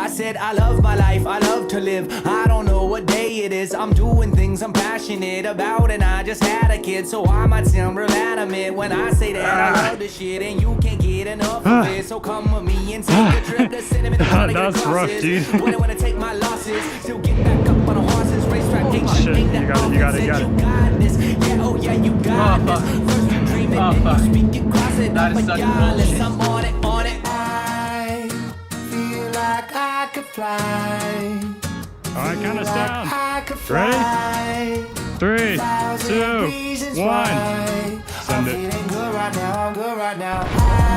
I said I love my life, I love to live. I don't know what day it is. I'm doing things I'm passionate about, and I just had a kid, so I might sound real adamant when I say that I love this shit, and you can't get enough of it. So come with me and take a trip to cinnamon. That's rough, dude. When I wanna take my losses, still get back up on a horse's racetrack. Ain't shit, ain't that you got it. You got this. Yeah, oh yeah, you got this. First you dream it, then you speak it, cross it up, but y'all, I'm on it, on it. I feel like I could fly. All right, count us down. I could Ready? 3, 2, 1. Send it. I'm feeling good right now, I'm good right now.